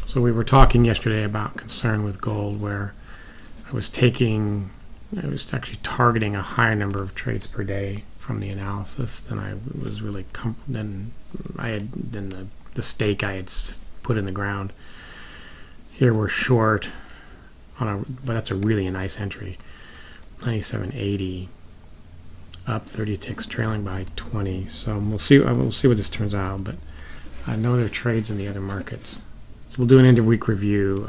So we were talking yesterday about concern with gold, where I was actually targeting a higher number of trades per day from the analysis than I was really than the stake I had put in the ground. Here we're short but that's a really nice entry. 97.80 up 30 ticks, trailing by 20. So we'll see what this turns out. But no other trades in the other markets. So we'll do an end of week review.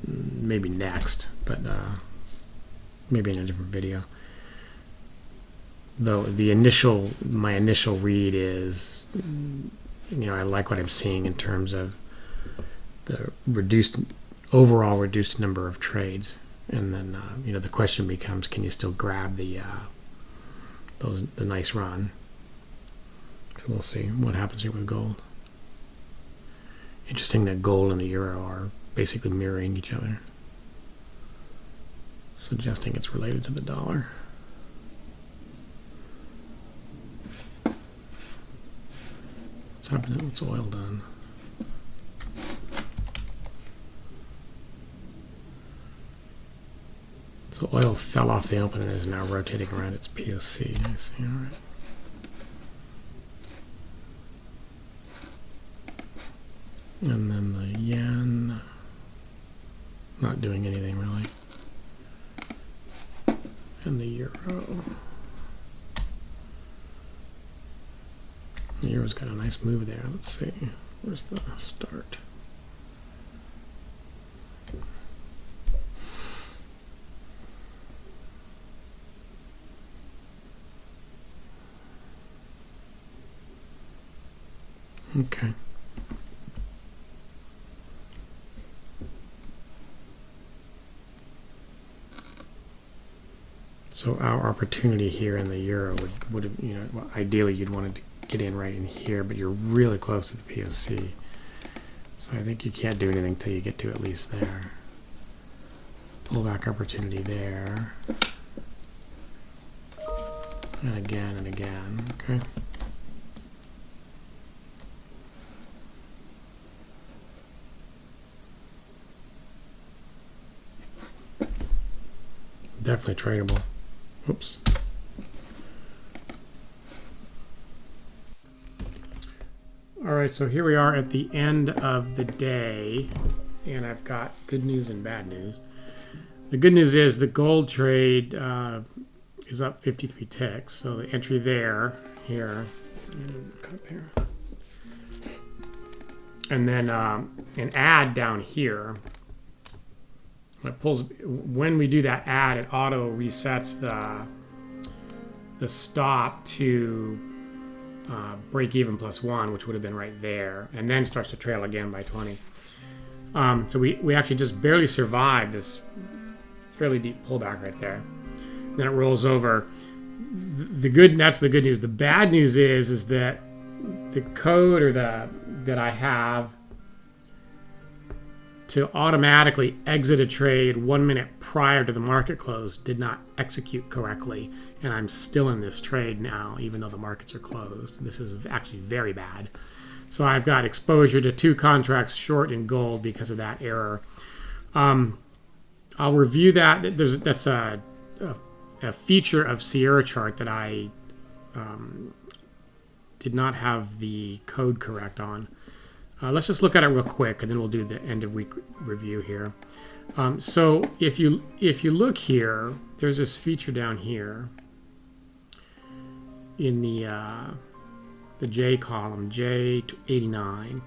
Maybe next, but maybe in a different video. Though my initial read is, I like what I'm seeing in terms of the overall reduced number of trades, and then the question becomes, can you still grab the nice run? So we'll see what happens here with gold. Interesting that gold and the euro are basically mirroring each other, suggesting it's related to the dollar. What's happening? What's oil done? So oil fell off the open and is now rotating around its POC. I see. All right. And then the yen, not doing anything really. And the euro. The euro's got a nice move there. Let's see. Where's the start? Okay. So our opportunity here in the euro would have, ideally you'd want to get in right in here, but you're really close to the POC. So I think you can't do anything until you get to at least there. Pullback opportunity there. And again and again. Okay. Definitely tradable. Oops. All right, so here we are at the end of the day, and I've got good news and bad news. The good news is the gold trade is up 53 ticks, so the entry here, and then an add down here. When we do that add, it auto resets the stop to break even +1, which would have been right there, and then starts to trail again by 20. So we actually just barely survived this fairly deep pullback right there. Then it rolls over. That's the good news. The bad news is that the code that I have to automatically exit a trade 1 minute prior to the market close did not execute correctly, and I'm still in this trade now even though the markets are closed. This is actually very bad. So I've got exposure to 2 contracts short in gold because of that error. I'll review that. That's a feature of Sierra chart that I did not have the code correct on. Let's just look at it real quick, and then we'll do the end of week review here. So if you look here, there's this feature down here in the J column, J89,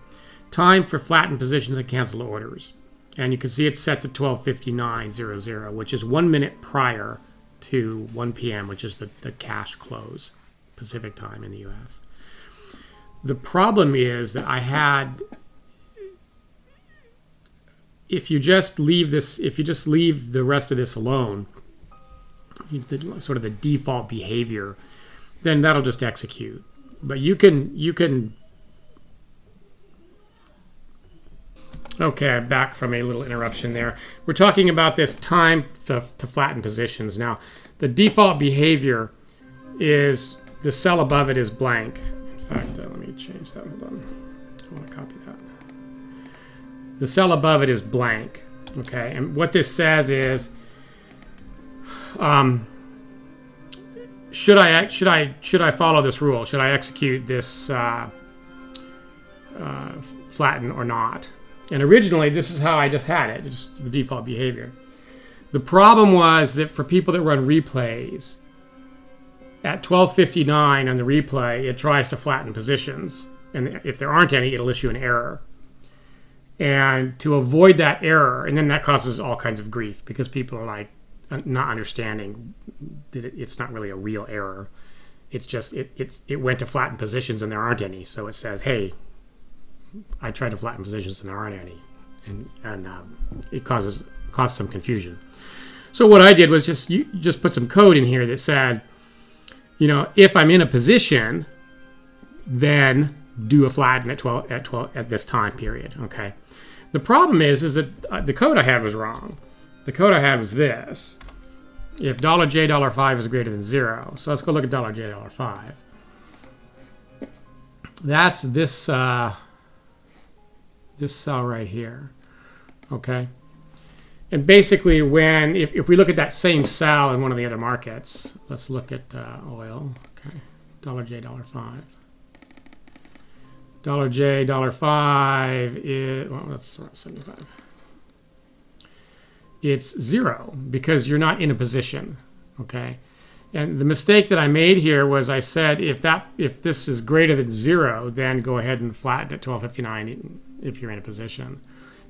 time for flattened positions and cancel orders, and you can see it's set to 12:59:00, which is 1 minute prior to 1 p.m., which is the cash close Pacific time in the U.S. The problem is that if you just leave the rest of this alone, sort of the default behavior, then that'll just execute. But you can. Okay, I'm back from a little interruption there. We're talking about this time to flatten positions. Now, the default behavior is the cell above it is blank. In fact, let me change that. Hold on. I want to copy that. The cell above it is blank. Okay, and what this says is, should I follow this rule? Should I execute this flatten or not? And originally, this is how I just had it, just the default behavior. The problem was that for people that run replays, at 12:59 on the replay, it tries to flatten positions. And if there aren't any, it'll issue an error. And to avoid that error, and then that causes all kinds of grief because people are like not understanding that it's not really a real error. It's just it went to flatten positions and there aren't any. So it says, hey, I tried to flatten positions and there aren't any. And it causes some confusion. So what I did was just put some code in here that said, if I'm in a position, then do a flatten at 12 at this time period. Okay. The problem is that the code I had was wrong. The code I had was this: if $J $5 is greater than 0. So let's go look at $J $5. That's this this cell right here. Okay. And basically, if we look at that same cell in one of the other markets, let's look at oil. Okay, $J $5. $J $5 is, well, that's around 75. It's 0 because you're not in a position. Okay, and the mistake that I made here was I said if this is greater than 0, then go ahead and flatten at 12:59 if you're in a position.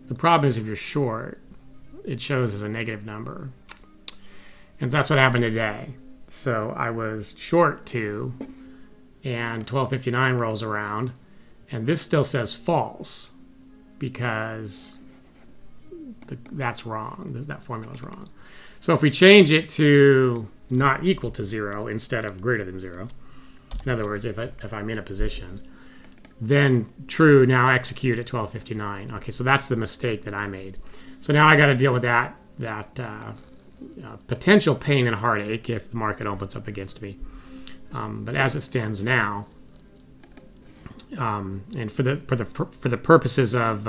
The problem is if you're short, it shows as a negative number. And that's what happened today. So I was short 2 and 12:59 rolls around and this still says false because that's wrong. That formula is wrong. So if we change it to not equal to 0 instead of greater than 0, in other words, if I'm in a position, then true, now execute at 12:59. Okay, so that's the mistake that I made. So now I got to deal with that potential pain and heartache if the market opens up against me. But as it stands now, and for the purposes of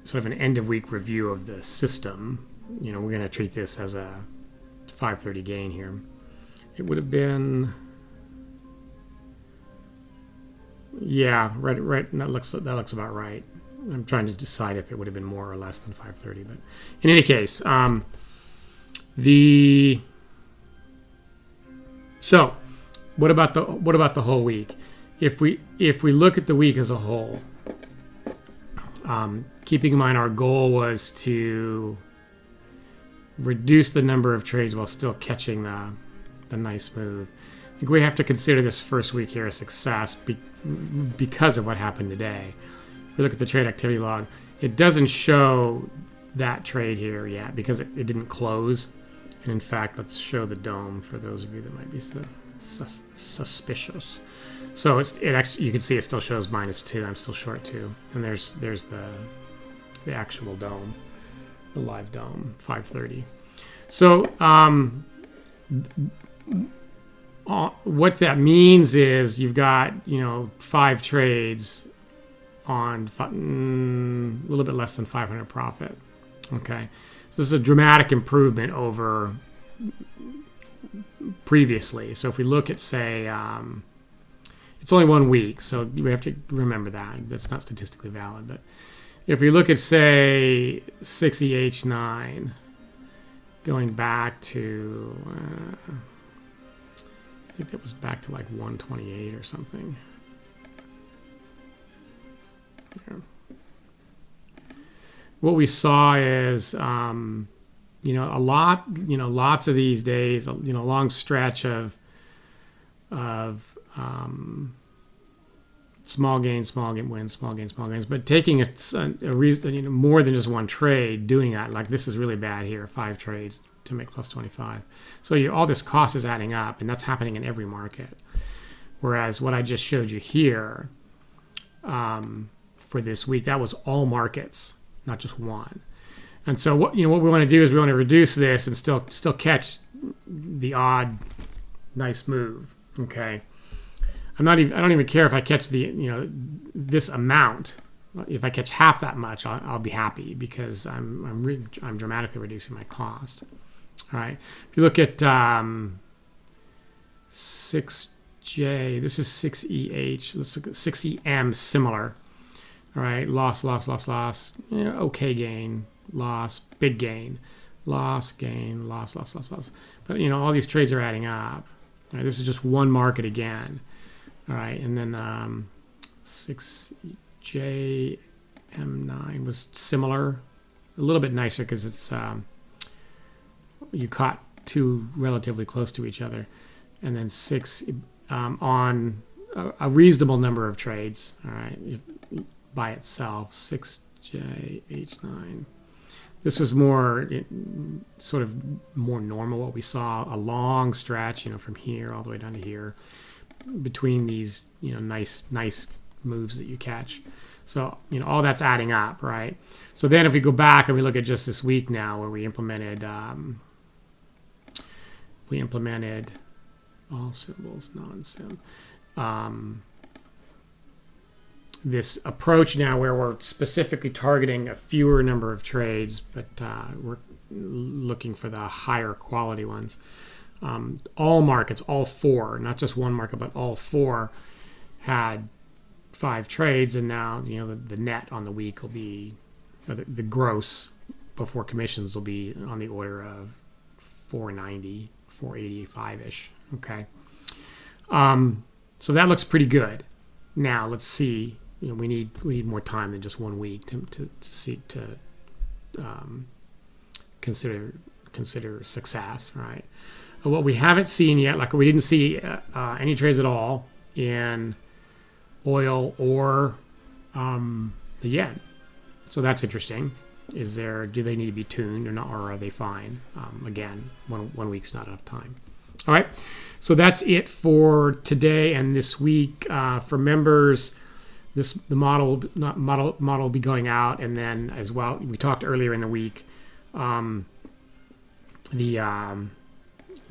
sort of an end of week review of the system, we're going to treat this as a 530 gain here. It would have been, yeah, right. That looks about right. I'm trying to decide if it would have been more or less than 530, but in any case, so what about the whole week? If we look at the week as a whole, keeping in mind our goal was to reduce the number of trades while still catching the nice move. I think we have to consider this first week here a success because of what happened today. If we look at the trade activity log, it doesn't show that trade here yet because it didn't close. And in fact, let's show the dome for those of you that might be suspicious. So it actually, you can see it still shows -2. I'm still short 2, and there's the actual dome, the live dome, 530. So what that means is you've got 5 trades on a little bit less than 500 profit. Okay, so this is a dramatic improvement over previously. So if we look at, say, it's only 1 week, so we have to remember that. That's not statistically valid. But if we look at, say, 6EH9, going back to, I think that was back to like 128 or something. Here. What we saw is, lots of these days, a long stretch of small gains, wins, small gains, but taking a reason, more than just one trade, doing that, like this is really bad here, 5 trades to make plus 25. So all this cost is adding up, and that's happening in every market. Whereas what I just showed you here for this week, that was all markets, not just one. And so what we want to do is we want to reduce this and still catch the odd nice move. Okay. I don't even care if I catch this amount. If I catch half that much, I'll be happy because I'm dramatically reducing my cost. All right. If you look at 6J, this is 6EH. Let's look at 6EM, similar. All right. Loss. Okay gain. Loss. Big gain. Loss. Gain. Loss. But all these trades are adding up. All right, this is just one market again. All right. And then 6JM9 was similar. A little bit nicer because it's you caught two relatively close to each other. And then 6 on a reasonable number of trades. All right. By itself, 6JH9. This was sort of more normal. What we saw, a long stretch, from here all the way down to here, between these, nice moves that you catch. So, all that's adding up, right? So then, if we go back and we look at just this week now, where we implemented all symbols, non-sim. This approach now where we're specifically targeting a fewer number of trades, but we're looking for the higher quality ones. All markets, all four, not just one market, but all four had 5 trades, and now the net on the week will be, the gross before commissions will be on the order of 490, 485-ish. Okay, so that looks pretty good. Now let's see. We need more time than just 1 week to consider success, right? What we haven't seen yet, like we didn't see any trades at all in oil or the yen. So that's interesting. Do they need to be tuned or not, or are they fine? Again, one week's not enough time. All right, so that's it for today and this week. For members, the model will be going out, and then as well, we talked earlier in the week, the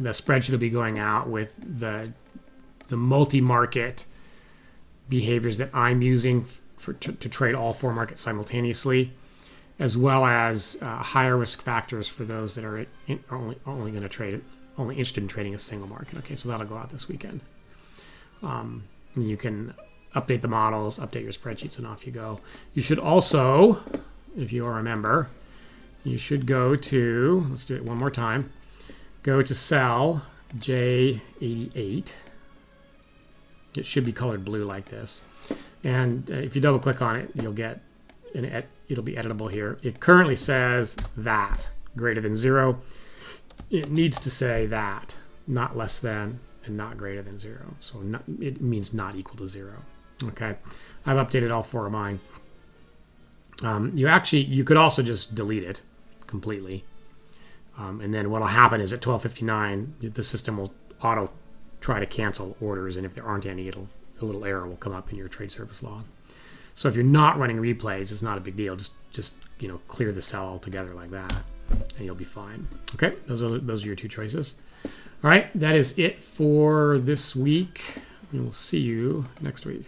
spreadsheet will be going out with the multi-market behaviors that I'm using to trade all 4 markets simultaneously, as well as higher risk factors for those that are only interested in trading a single market. Okay, so that'll go out this weekend. You can update the models, update your spreadsheets, and off you go. You should also, if you are a member, you should go to, let's do it one more time, go to cell J88. It should be colored blue like this. And if you double click on it, you'll get it'll be editable here. It currently says that, greater than 0. It needs to say that, not less than, and not greater than 0. So it means not equal to 0. Okay, I've updated all 4 of mine. You could also just delete it completely. And then what'll happen is at 12:59, the system will auto try to cancel orders, and if there aren't any, a little error will come up in your trade service log. So if you're not running replays, it's not a big deal. Just clear the cell altogether like that, and you'll be fine. Okay, those are your 2 choices. All right, that is it for this week. We will see you next week.